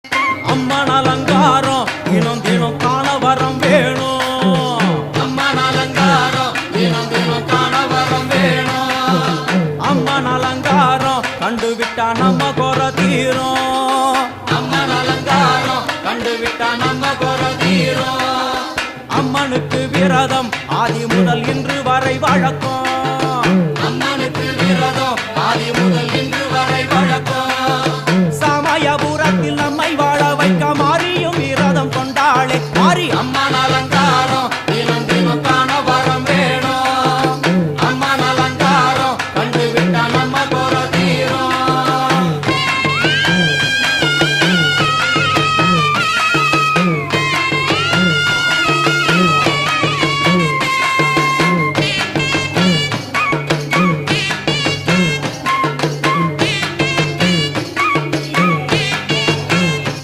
அம்மன் அலங்காரம் தினம் தினம் காண வரம் வேணும். அம்மன் அலங்காரம் தினம் தினம் காண வரம் வேணும். அம்மன் அலங்காரம் கண்டுவிட்டா நம்ம குறை தீரும். அம்மன் அலங்காரம் கண்டுவிட்டா நம்ம குறை தீரும். அம்மனுக்கு விரதம் ஆதி முதல் இன்று வரை வழக்கம். அம்மனுக்கு விரதம் ஆதி முதல் இன்று